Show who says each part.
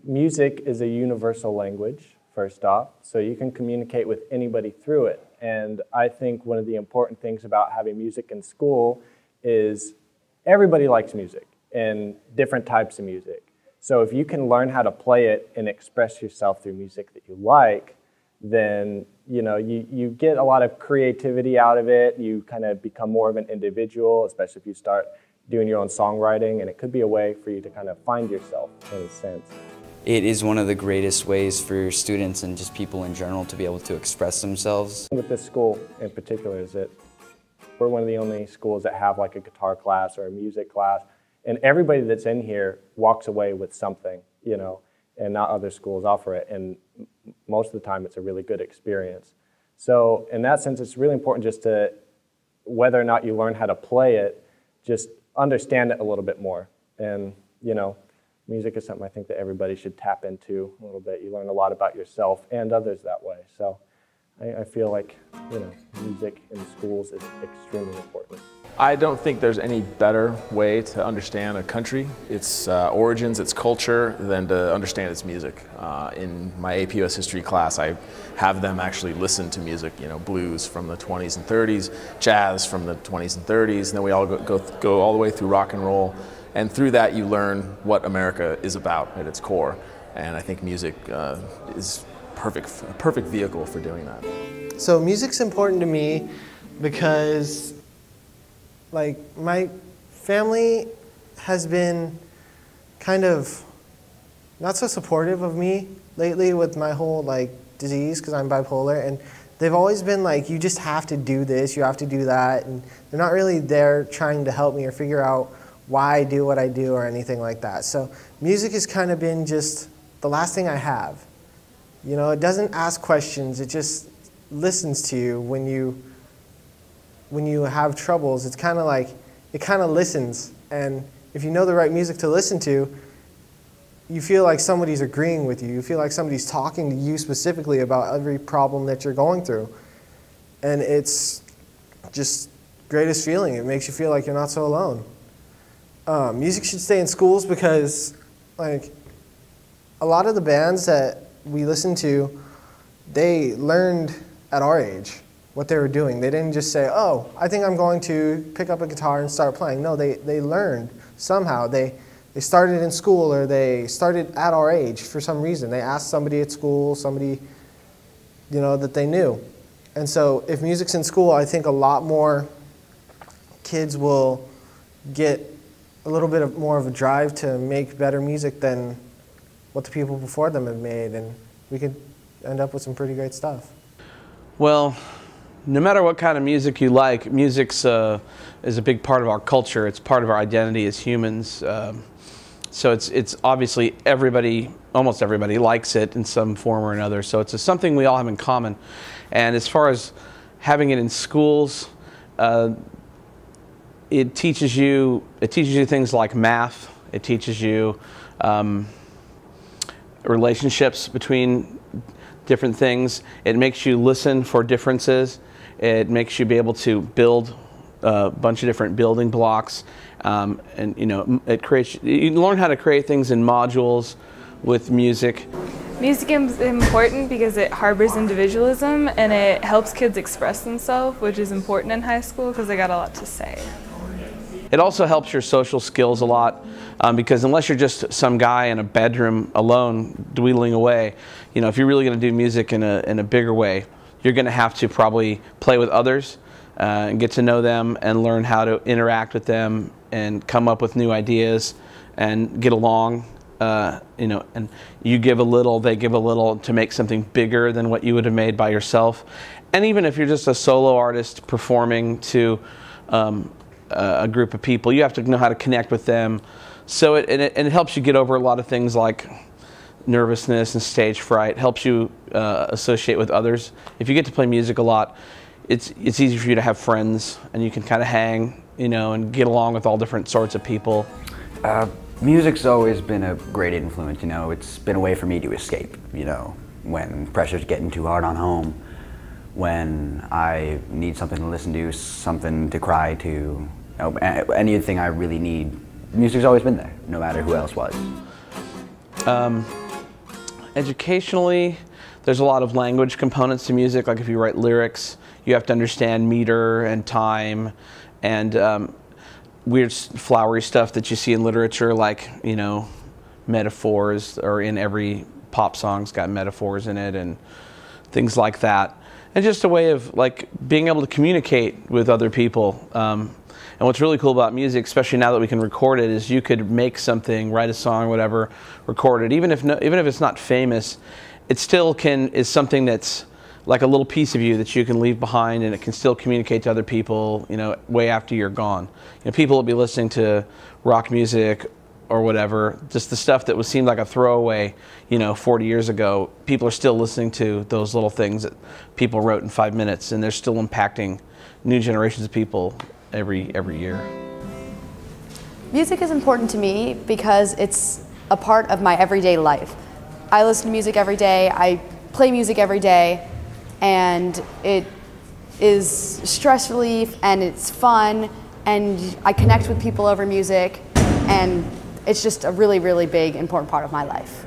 Speaker 1: music is a universal language, first off, so you can communicate with anybody through it. And I think one of the important things about having music in school is everybody likes music and different types of music. So if you can learn how to play it and express yourself through music that you like, then you get a lot of creativity out of it. You kind of become more of an individual, especially if you start doing your own songwriting, and it could be a way for you to kind of find yourself in a sense.
Speaker 2: It is one of the greatest ways for students and just people in general to be able to express themselves.
Speaker 1: With this school in particular is that we're one of the only schools that have like a guitar class or a music class, and everybody that's in here walks away with something, and not other schools offer it, and most of the time it's a really good experience. So in that sense, it's really important just to, whether or not you learn how to play it, just understand it a little bit more. And music is something I think that everybody should tap into a little bit. You learn a lot about yourself and others that way. So I feel like music in schools is extremely important.
Speaker 3: I don't think there's any better way to understand a country, its origins, its culture, than to understand its music. In my AP US history class, I have them actually listen to music, blues from the 20s and 30s, jazz from the 20s and 30s, and then we all go all the way through rock and roll. And through that, you learn what America is about at its core. And I think music is a perfect vehicle for doing that.
Speaker 4: So music's important to me because my family has been kind of not so supportive of me lately with my whole disease, because I'm bipolar, and they've always been like, you just have to do this, you have to do that, and they're not really there trying to help me or figure out why I do what I do or anything like that. So music has kind of been just the last thing I have. It doesn't ask questions, it just listens to you when you have troubles. It's kind of like, it kind of listens, and if you know the right music to listen to, you feel like somebody's agreeing with you. You feel like somebody's talking to you specifically about every problem that you're going through. And it's just greatest feeling. It makes you feel like you're not so alone. Music should stay in schools because a lot of the bands that we listen to, they learned at our age what they were doing. They didn't just say, oh, I think I'm going to pick up a guitar and start playing. No, they learned somehow. They started in school, or they started at our age for some reason. They asked somebody at school, somebody that they knew. And so if music's in school, I think a lot more kids will get a little bit more of a drive to make better music than what the people before them have made, and we could end up with some pretty great stuff.
Speaker 5: Well, no matter what kind of music you like, music is a big part of our culture. It's part of our identity as humans. So it's obviously almost everybody likes it in some form or another. So it's something we all have in common. And as far as having it in schools, it teaches you things like math. It teaches you relationships between different things. It makes you listen for differences. It makes you be able to build a bunch of different building blocks, and you learn how to create things in modules with music.
Speaker 6: Music is important because it harbors individualism and it helps kids express themselves, which is important in high school because they got a lot to say.
Speaker 5: It also helps your social skills a lot, because unless you're just some guy in a bedroom alone dweedling away, if you're really going to do music in a bigger way, you're going to have to probably play with others and get to know them and learn how to interact with them and come up with new ideas and get along. And you give a little, they give a little to make something bigger than what you would have made by yourself. And even if you're just a solo artist performing to a group of people, you have to know how to connect with them. So it helps you get over a lot of things like nervousness and stage fright. Helps you associate with others. If you get to play music a lot, it's easy for you to have friends, and you can kind of hang, and get along with all different sorts of people.
Speaker 7: Music's always been a great influence. It's been a way for me to escape. When pressure's getting too hard on home, when I need something to listen to, something to cry to, anything I really need, music's always been there, no matter who else was.
Speaker 5: Educationally, there's a lot of language components to music. Like if you write lyrics, you have to understand meter and time and weird flowery stuff that you see in literature, like, you know, metaphors, or in every pop song's got metaphors in it and things like that. And just a way of like being able to communicate with other people. And what's really cool about music, especially now that we can record it, is you could make something, write a song, whatever, record it. Even if it's not famous, it still is something that's like a little piece of you that you can leave behind, and it can still communicate to other people, you know, way after you're gone. You know, people will be listening to rock music or whatever, just the stuff that seemed like a throwaway, you know, 40 years ago. People are still listening to those little things that people wrote in 5 minutes, and they're still impacting new generations of people every year.
Speaker 8: Music is important to me because it's a part of my everyday life. I listen to music every day, I play music every day, and it is stress relief and it's fun, and I connect with people over music, and it's just a really, really big, important part of my life.